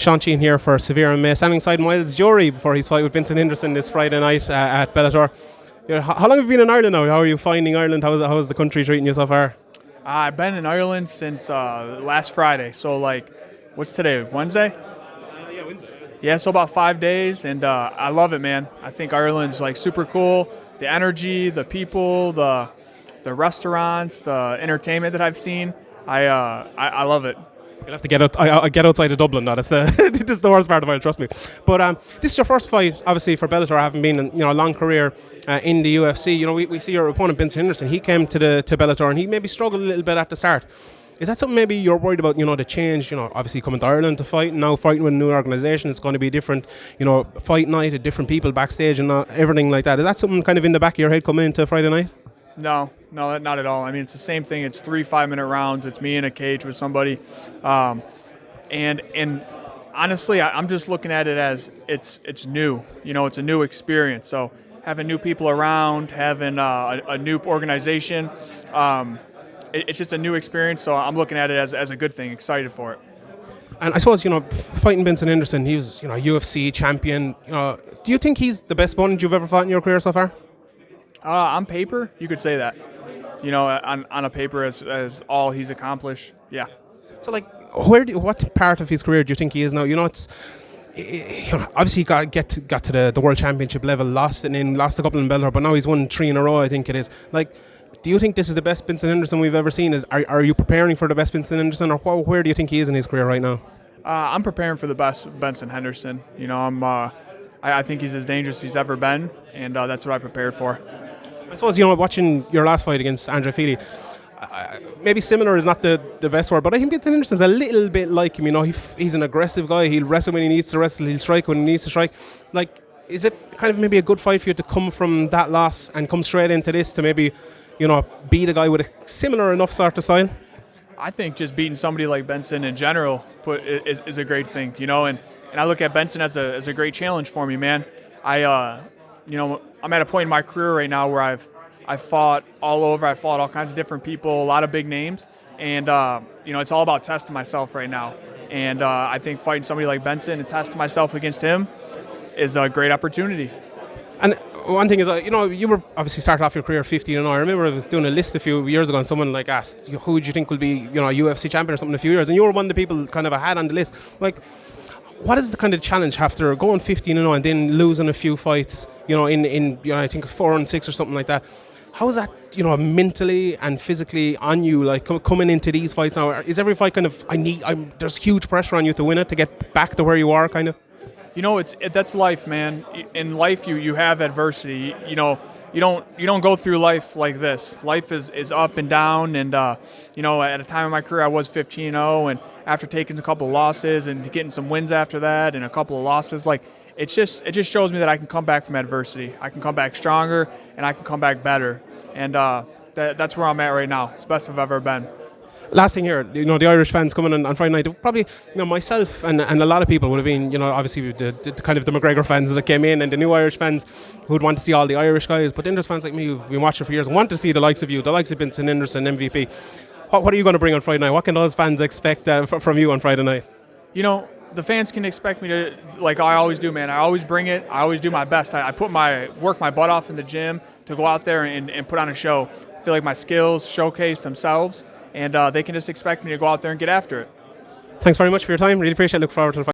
Sean Sheen here for Severe MMA, standing beside Myles Jury before his fight with Benson Henderson this Friday night at Bellator. How long have you been in Ireland now? How are you finding Ireland? How is the country treating you so far? I've been in Ireland since last Friday. So, what's today? Wednesday? Yeah, Wednesday. Yeah, so about 5 days, and I love it, man. I think Ireland's super cool. The energy, the people, the restaurants, the entertainment that I've seen. I love it. You'll have to get out. I get outside of Dublin. Now that's the this is the worst part about it. Trust me. But this is your first fight, obviously, for Bellator. Having been a long career in the UFC. We see your opponent Benson Henderson. He came to Bellator and he maybe struggled a little bit at the start. Is that something maybe you're worried about? The change. Obviously coming to Ireland to fight, and now fighting with a new organisation. It's going to be different. Fight night, different people backstage and everything like that. Is that something kind of in the back of your head coming into Friday night? No, not at all. I mean, it's the same thing. It's 3 5-minute rounds. It's me in a cage with somebody, and honestly, I'm just looking at it as it's new. It's a new experience. So having new people around, having a new organization, it's just a new experience. So I'm looking at it as a good thing. Excited for it. And I suppose fighting Benson Henderson, he was UFC champion. Do you think he's the best opponent you've ever fought in your career so far? On paper, you could say that. On a paper as all he's accomplished. Yeah. So what part of his career do you think he is now? Obviously he got to the world championship level, lost a couple in Bellator, but now he's won 3 in a row. I think it is. Do you think this is the best Benson Henderson we've ever seen? Are you preparing for the best Benson Henderson, or where do you think he is in his career right now? I'm preparing for the best Benson Henderson. I think he's as dangerous as he's ever been, and that's what I prepared for. I suppose, watching your last fight against Andre Fili, maybe similar is not the best word, but I think Benson Henderson's a little bit like him. He's an aggressive guy. He'll wrestle when he needs to wrestle. He'll strike when he needs to strike. Is it kind of maybe a good fight for you to come from that loss and come straight into this to maybe, beat a guy with a similar enough sort of style? I think just beating somebody like Benson in general is a great thing, and I look at Benson as a great challenge for me, man. I'm at a point in my career right now where I've fought all over. I've fought all kinds of different people, a lot of big names, and it's all about testing myself right now. And I think fighting somebody like Benson and testing myself against him is a great opportunity. And one thing is, you were obviously started off your career 15-0. I remember I was doing a list a few years ago, and someone asked, who would you think will be, a UFC champion or something in a few years? And you were one of the people kind of I had on the list. What is the kind of challenge after going 15-0 and then losing a few fights, in I think 4-6 or something like that? How is that, mentally and physically on you, coming into these fights now? Is every fight kind of, there's huge pressure on you to win it, to get back to where you are, kind of? That's life, man. In life, you have adversity. You don't go through life like this. Life is up and down, and at a time in my career, I was 15-0, and after taking a couple of losses and getting some wins after that, and a couple of losses, it just shows me that I can come back from adversity. I can come back stronger, and I can come back better, and that's where I'm at right now. It's the best I've ever been. Last thing here, the Irish fans coming on Friday night, probably, myself and a lot of people would have been, obviously the kind of the McGregor fans that came in, and the new Irish fans who'd want to see all the Irish guys. But then there's fans like me who've been watching for years and want to see the likes of you, the likes of Benson Henderson, MVP. What are you going to bring on Friday night? What can those fans expect from you on Friday night? The fans can expect me to, like I always do, man. I always bring it. I always do my best. I work my butt off in the gym to go out there and put on a show. I feel like my skills showcase themselves, and they can just expect me to go out there and get after it. Thanks very much for your time. Really appreciate it. Look forward to the fight.